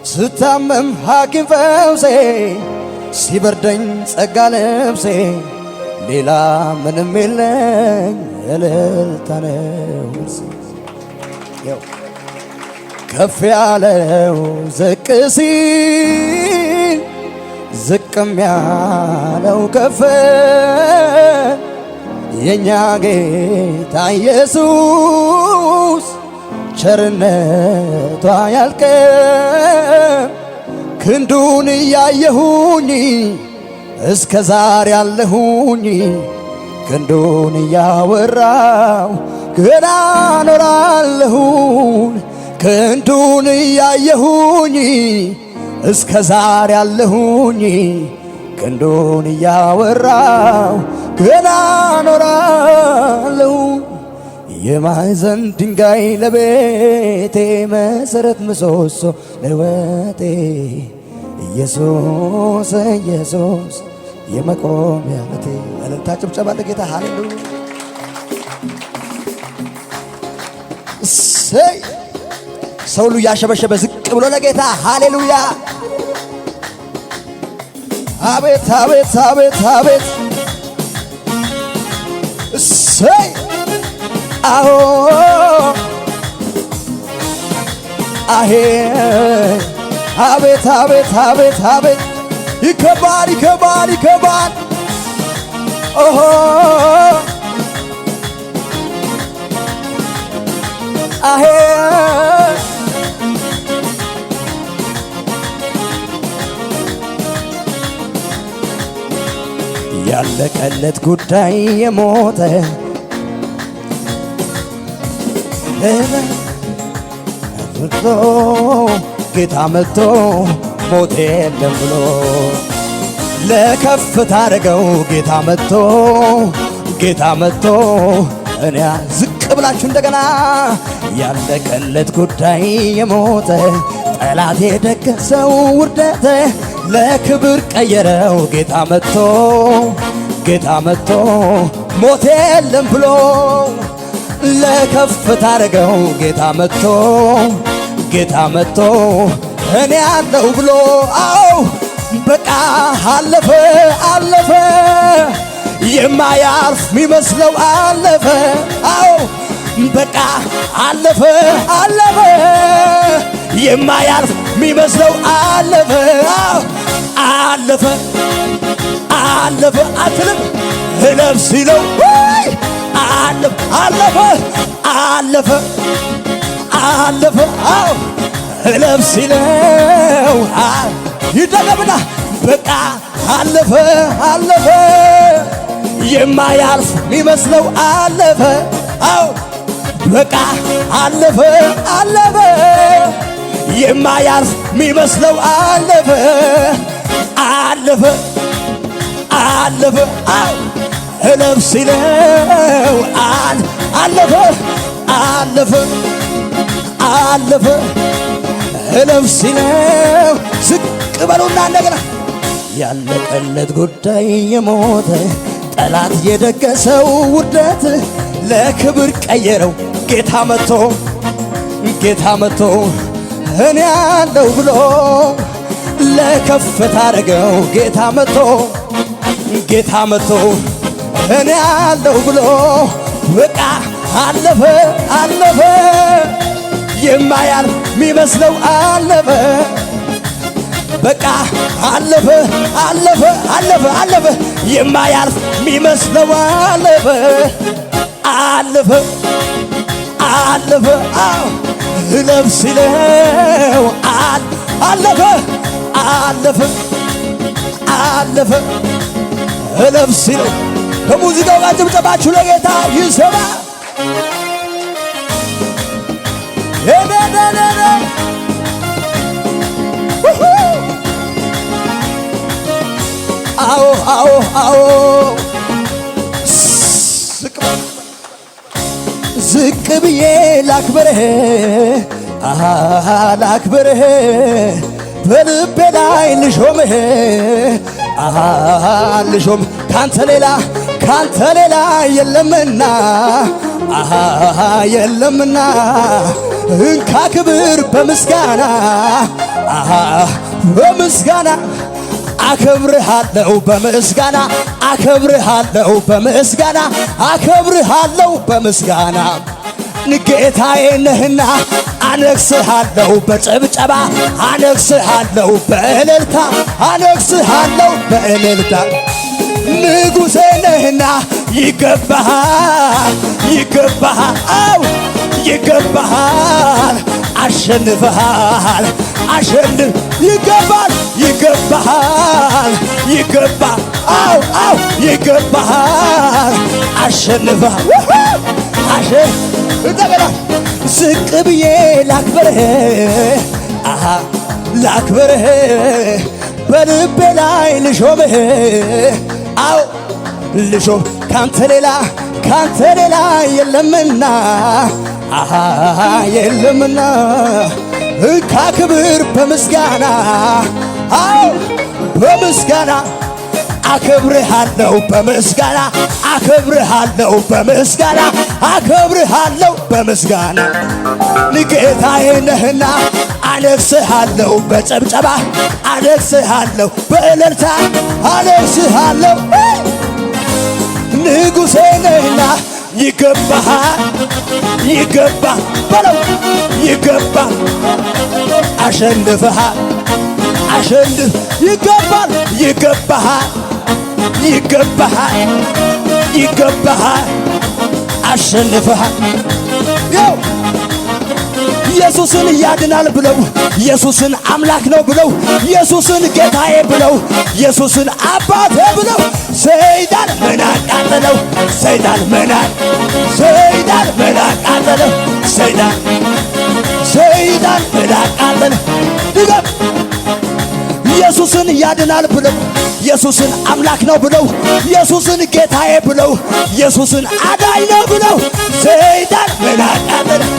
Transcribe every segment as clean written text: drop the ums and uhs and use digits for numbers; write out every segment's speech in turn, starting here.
ስታመም ሐኪም ፈውሴ ሲበርደኝ ጸጋ ልብሴ ሌላ ምንም የለኝ እልልታ ነው ከፍ ያለው ዝቅ ሲል ዝቅም ያለው ከፍ የኛ ጌታ ኢየሱስ ቸርነቷ ያልቀም ክንዱን እያየሁኝ እስከ ዛሬ ያለሁኝ ክንዱን እያወራው ገና ኖራለሁኝ ክንዱን እያየሁኝ እስከ ዛሬ ያለሁኝ ክንዱን እያወራው ገና ኖራለሁ የማዕዘን ድንጋይ ለቤቴ መሰረት ምሰሶ ለሕይወቴ ኢየሱስ ኢየሱስ የመቆሚያ ዓለቴ እልልታ ጭብጨባ ለጌታ ሃሌሉያ እሰይ ሰው ሁሉ ያሸበሸበ ዝቅ ብሎ ለጌታ ሃሌሉያ አቤት አቤት አቤት አቤት እሰይ አዎ አሄ አቤት አቤት አቤት አቤት ይከባድ ይከባድ ይከባድ ኦሆ አሄ ያለቀለት ጉዳይ የሞተ መጥቶ ጌታ መጥቶ ሞት የለም ብሎ ለከፍታ አደረገው ጌታ መጥቶ እኔ ዝቅ ብላችሁ እንደገና ያለቀለት ጉዳይ የሞተ ጠላት የደገሰው ውርደት ለክብር ቀየረው ጌታ መጥቶ ሞት የለም ብሎ ለከፍታ አደረገው ጌታ መጥቶ እኔ አለው ብሎ አው በቃ አለፈ የማያልፍ የሚመስለው አለፈ አው በቃ አለፈ የማያልፍ የሚመስለው አለፈ አለፈ አትልም እለፍ ሲለው አለፈ አው እለፍ ሲለው ይደገምና በቃ አለፈ የማያልፍ የሚመስለው አለፈ አው በቃ አለፈ የማያልፍ የሚመስለው አለፈ አው እለፍ ሲለው አለፈ እለፍ ሲለው ዝቅ በሉና እንደገና ያለቀለት ጉዳይ የሞተ ጠላት የደገሰው ውርደት ለክብር ቀየረው ጌታ መጥቶ እኔ አለው ብሎ ለከፍታ አደረገው ጌታ መጥቶ እኔ አለው ብሎ በቃ አለፈ የማያልፍ የሚመስለው አለፈ በቃ አለፈ የማያልፍ የሚመስለው አለፈ እለፍ ሲለው አለፈ እለፍ ሲለው ከሙዚቃው ጋር ጭብጨባችሁ ለጌታ ይሰማ አዎ ዝቅ ብዬ ላክብርህ በልቤ ላይ ልሾምህ ካንተ ሌላ የለምና እንካ ክብር በምስጋና በምስጋና አከብርሃለሁ በምስጋና አከብርሃለሁ በምስጋና አከብርሃለሁ በምስጋና ጌታዬ ነህና አነግሥሃለሁ በጭብጨባ አነግሥሃለሁ በእልልታ አነግሥሃለሁ በእልልታ ንጉሴ ነህና ይገባሃል ይገባሃል አው ይገባሃል አሸንፈሃል አሸንፍ ይገባል ይገባሃል ይገባ አው ይገባሃል አሸንፈሃል እንደገና ዝቅ ብዬ ላክብርህ ላክብርህ በልቤ ላይ ልሾምህ አው ልሾም ካንተ ሌላ የለምና የለምና እንካ ክብር በምስጋና አው በምስጋና አከብርሃለሁ በምስጋና አከብርሃለሁ በምስጋና አከብርሃለሁ በምስጋና ጌታዬ ነህና አነግሥሃለሁ በጭብጨባ አነግሥሃለሁ በእልልታ አነግሥሃለሁ ንጉሴ ነህና ይገባሃል ይገባ በለው ይገባ አሸንፈሃል አሸንፍ ይገባል ይገባሃል ይገባሃል ይገባሃል አሸንፈሃል ያው ኢየሱስን ያድናል ብለው ኢየሱስን አምላክ ነው ብለው ኢየሱስን ጌታዬ ብለው ኢየሱስን አባቴ ብለው ሰይጣን ምን አቃጠለው ሰይጣን ምን አቃጠለው ሰይጣን ምን አቃጠለው ድገም ኢየሱስን ያድናል ብለው ኢየሱስን አምላክ ነው ብለው ኢየሱስን ጌታዬ ብለው ኢየሱስን አዳኝ ነው ብለው ሰይጣን ምን አቃጠለው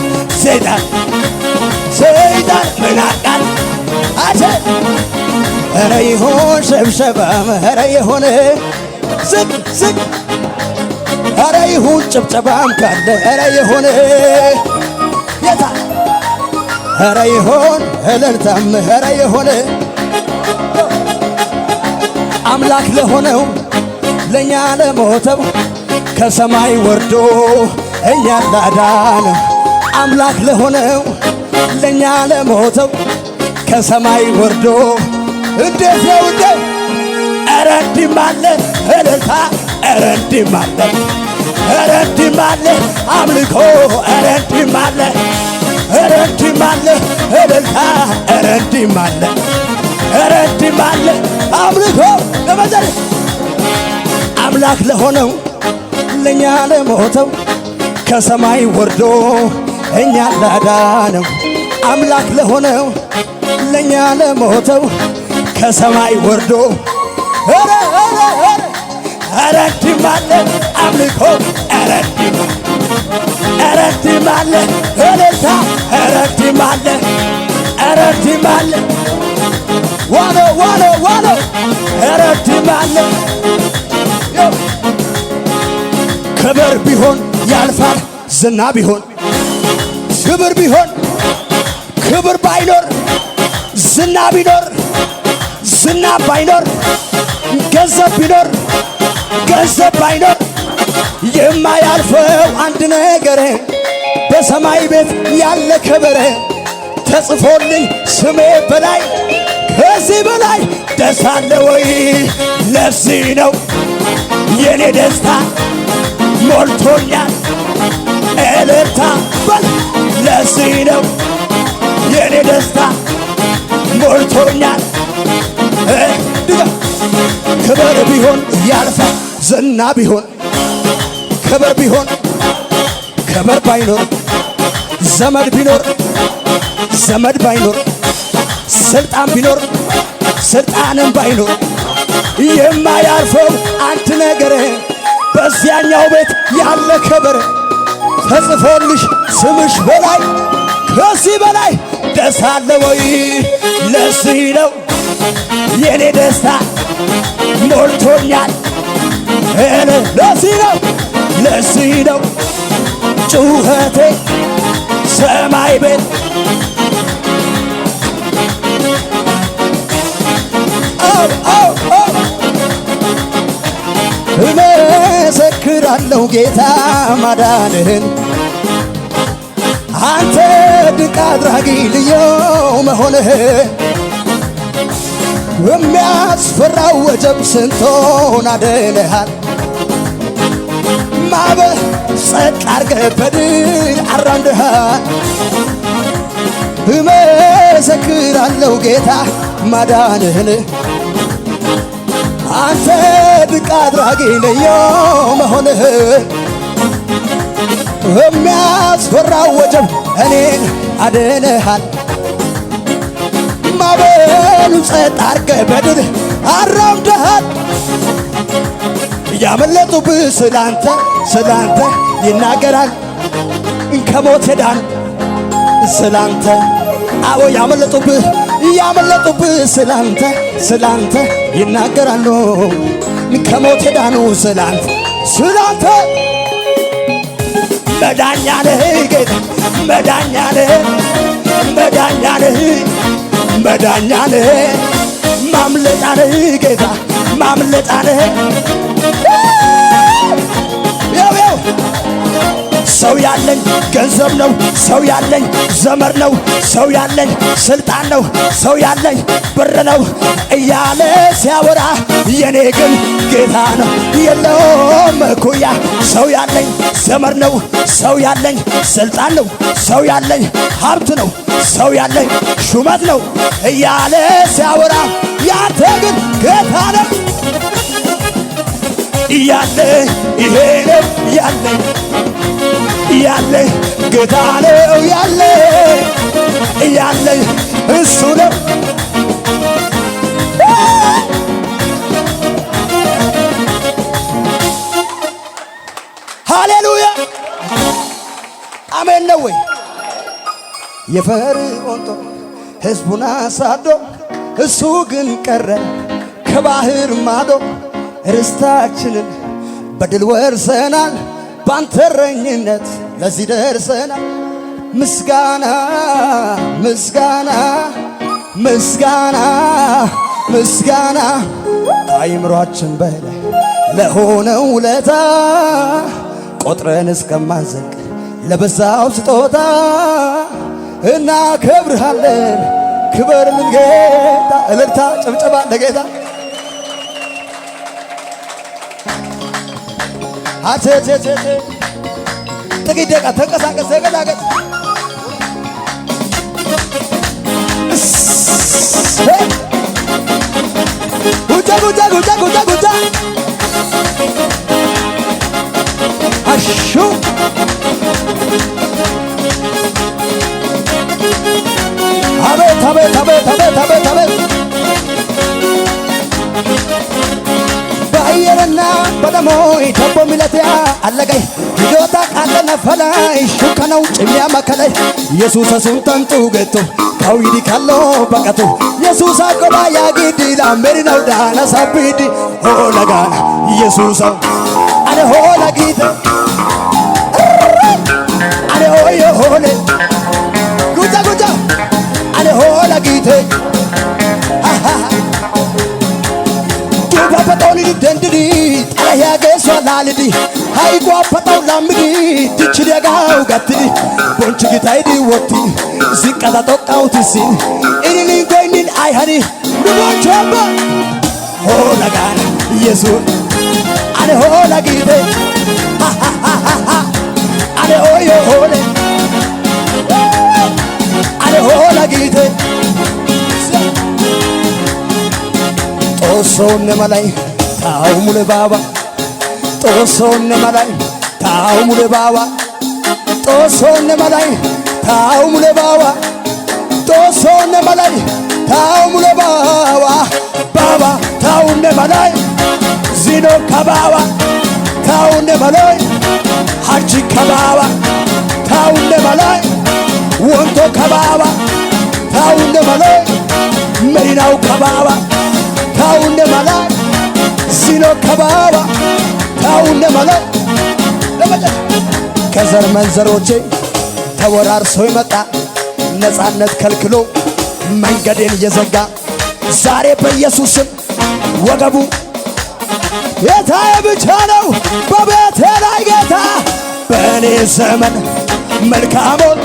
ሰይጣን ምን አቃጠለው አቸ ኧረ ይሆን ሸብሸባም ኧረ ይሆን ዝቅ ኧረ ይሁን ጭብጨባም ካለ ኧረ ይሆን የታ ኧረ ይሆን እልልታም ኧረ ይሆን አምላክ ለሆነው ለኛ ለሞተው ከሰማይ ወርዶ እኛን ላዳነው አምላክ ለሆነው ለኛ ለሞተው ከሰማይ ወርዶ እንዴት ነው እንዴ ኧረ እንዲህም አለ እልልታ ኧረ እንዲህም አለ ኧረ እንዲህም አለ አምልኮ ኧረ እንዲህም አለ ኧረ እንዲህም አለ እልልታ ኧረ እንዲህም አለ ኧረ እንዲህም አለ አምልኮ ለመዘር አምላክ ለሆነው ለኛ ለሞተው ከሰማይ ወርዶ እኛ ላዳነው አምላክ ለሆነው ለኛ ለሞተው ከሰማይ ወርዶ ኧረ እንዲህም አለ አምልኮ ኧረ እንዲህም አለ እልልታ ኧረ እንዲህም አለ ዋሎ ኧረ እንዲህም አለ ክብር ቢሆን ያልፋል ዝና ቢሆን ክብር ቢሆን ክብር ባይኖር ዝና ቢኖር ዝና ባይኖር ገንዘብ ቢኖር ገንዘብ ባይኖር የማያልፈው አንድ ነገር በሰማይ ቤት ያለ ክብር ተጽፎልኝ ስሜ በላይ ከዚህ በላይ ደስታ አለ ወይ? ለዚህ ነው የኔ ደስታ ሞልቶኛል እልልታ በል ለዚህ ነው የኔ ደስታ ሞልቶኛል። ክብር ቢሆን ያልፋል ዝና ቢሆን ክብር ቢሆን ክብር ባይኖር ዘመድ ቢኖር ዘመድ ባይኖር ስልጣን ቢኖር ስልጣንም ባይኖር የማያልፈው አንድ ነገር በዚያኛው ቤት ያለ ክብር ተጽፎልሽ ስምሽ በላይ ከዚህ በላይ ደስታ አለ ወይ? ለዚህ ነው የኔ ደስታ ሞልቶኛል። ለዚህ ነው ጩኸቴ ሰማይ ቤት እመሰክራለሁ ጌታ ማዳንህን አንተ ድንቅ አድራጊ ልዩ መሆንህን የሚያስፈራው ወጀብ ስንቶን አድነሃል ማዕበል ጸጥ አርገህ በድል አራምደሃል እመሰክራለሁ ጌታ ማዳንህን አንተ ድንቅ አድራጊ ልዩ መሆንህን የሚያስፈራው ወጀብ እኔን አድነሃል ማዕበሉ ጸጥ አርገህ በድል አራምደሃል ያመለጡብህ ስላንተ ይናገራል ከሞት ሄዳን ስላንተ አዎ ያመለጡብህ ስላንተ ይናገራሉ ከሞት ሄዳኑ ስላንተ መዳኛ ነህ ጌታ መዳኛ ነህ ማምለጫ ነህ ጌታ ማምለጫ ነህ ሰው ያለኝ ገንዘብ ነው ሰው ያለኝ ዘመር ነው ሰው ያለኝ ስልጣን ነው ሰው ያለኝ ብር ነው እያለ ሲያወራ የኔ ግን ጌታ ነው የለውም እኩያ ሰው ያለኝ ዘመር ነው ሰው ያለኝ ስልጣን ነው ሰው ያለኝ ሀብት ነው ሰው ያለኝ ሹመት ነው እያለ ሲያወራ ያንተ ግን ጌታ ነው ያለኝ ይሄ ነው ያለኝ ጌታ ነው ያለኝ እሱ ነው ሃሌሉያ አሜን ነው ወይ የፈርዖን ጦር ሕዝቡን አሳዶ እሱ ግን ቀረ ከባህር ማዶ ርስታችንን በድል ወርሰናል ባንተ እረኝነት ለዚህ ደርሰናል ምስጋና ከአይምሮአችን በላይ ለሆነው ውለታ ቆጥረን እስከማንዘልቅ ለበዛው ስጦታ እናከብርሃለን ክበርልን ጌታ እልልታ ጭብጨባ ለጌታ ጥቂት ደቂቃ ተንቀሳቀስ ጉጃ አሹ አቤት ባየረና በደሞይ ተቦ ሚለትያ አለጋይ ሂዶታ ቃለነ ፈላይ ሹከነው ጭሚያ መከላይ ኢየሱስ ሱንተንጡ ገቶ ካዊዲ ካሎ በቀቱ ኢየሱስ አቆባ ያጊዲ ላምበሪናው ዳና ሳቢዲ ሆለጋና ኢየሱስ አለ ሆለጊተ አለ ሆየ ሆለ ጉጃ አለ ሆለጊተ ዱባፈጣውን ደንድዲ ጠለያ ገሷ ላልዲ ሃይጓ ፈጣው ላምዲ ድችደጋው ጋትዲ ቦንች ጊታይዲ ወቲ ዝቀታ ጦቃውትሲ ኢኒኒ ጎይኒን አይሃኒ ንቦንቾባ ሆለጋና ኢየሱስ አለ ሆለጊቴ አለ ኦዮ ሆለ አለ ሆለጊቴ ጦሶነ መላይ ታው ሙለ ባባ ጦሶነ መላይ ታው ሙለ ባባ ጦሶነ መላይ ታው ሙለ ባባ ጦሶነ መላይ ታው ሙለ ባባ ታውነ መላይ ዚኖ ከባባ ታውነ መላይ ሀጂ ከባባ ታውነ መላይ ወንቶ ከባባ ታውነ መላይ መሪናው ከባባ ታውነ መላይ ዚኖ ከባባ ታውነ መላይ ከዘር መንዘሮቼ ተወራርሶ ይመጣ ነፃነት ከልክሎ መንገዴን እየዘጋ ዛሬ በኢየሱስም ወገቡ ጌታዬ ብቻ ነው በቤቴ ላይ ጌታ በእኔ ዘመን መልካሙን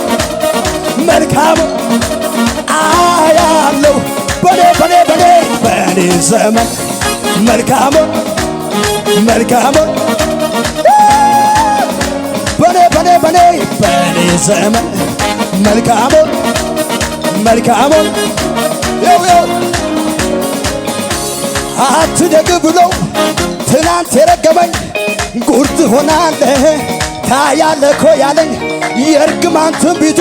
አያለው በእኔ ዘመን መልካሙን በእኔ ዘመን መልካሙን አትደግ ብሎ ትናንት የረገመኝ ጉድ ትሆናለህ ታያለህ እኮ ያለኝ የእርግማን ትንቢቱ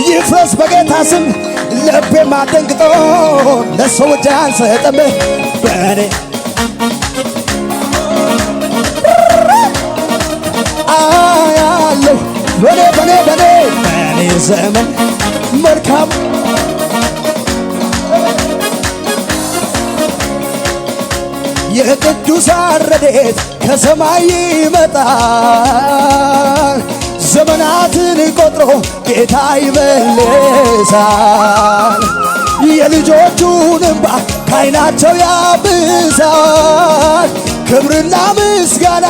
ይፍረስ በጌታ ስም ልቤም አደንግጦ ለሰው እጅ አልሰጠም በእኔ አያለሁ በእኔ ዘመን መልካም የቅዱሳን ረድኤት ከሰማይ ይመጣል ዘመናትን ቆጥሮ ጌታ ይመልሳል የልጆቹን እንባ ከዓይናቸው ያብሳል ክብርና ምስጋና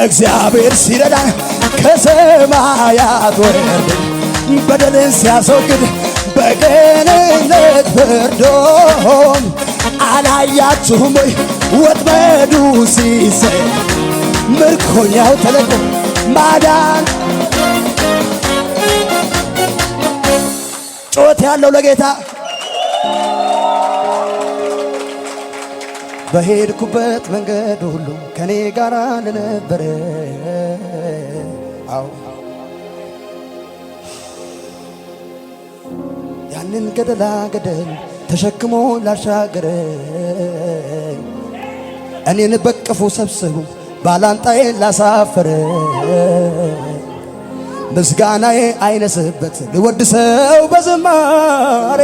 እግዚአብሔር ሲረዳን ከሰማያት ወርዶ በደልን ሲያስወግድ በቅንነት ፍርዶም አላያችሁም ወይ ወጥመዱ ሲሰጥ ምርኮኛው ተለቆ ማዳን ጮት ያለው ለጌታ በሄድኩበት መንገድ ሁሉ ከኔ ጋር ለነበረ አው ያንን ገደላ ገደል ተሸክሞ ላሻገረኝ እኔን በቅፉ ሰብስቡ ባላንጣዬ ላሳፈረ ምስጋናዬ አይነስበት ልወድሰው በዝማሬ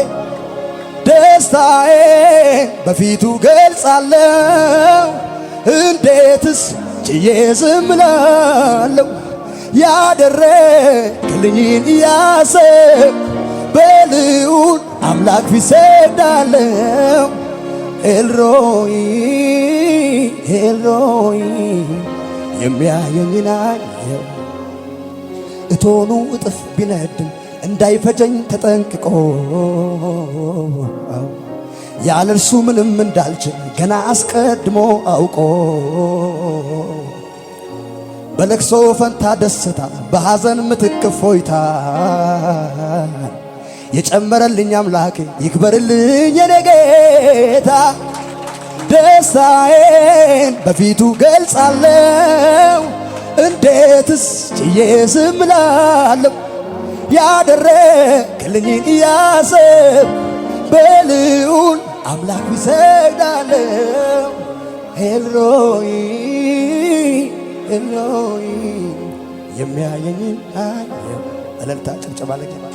ደስታዬን በፊቱ ገልጻለሁ እንዴትስ ችዬ ዝም እላለሁ ያደረግልኝን እያሰብኩ በልዑል አምላክ ፊት ሰግዳለሁ ኤልሮይ የሚያየኝን አየሁ እቶኑ እጥፍ ቢነድም እንዳይፈጀኝ ተጠንቅቆ ያለ እርሱ ምንም እንዳልችል ገና አስቀድሞ አውቆ በለቅሶ ፈንታ ደስታ በሐዘን ምትክ እፎይታ የጨመረልኝ አምላኬ ይክበርልኝ የኔ ጌታ ደስታዬን በፊቱ ገልጻለሁ እንዴትስ ችዬ ዝም እላለሁ ያደረግልኝን እያሰብኩ በልዑል አምላክ ፊት ሰግዳለሁ ኤልሮይ የሚያየኝን አየሁ እልልታ ጭብጨባ ለጌታ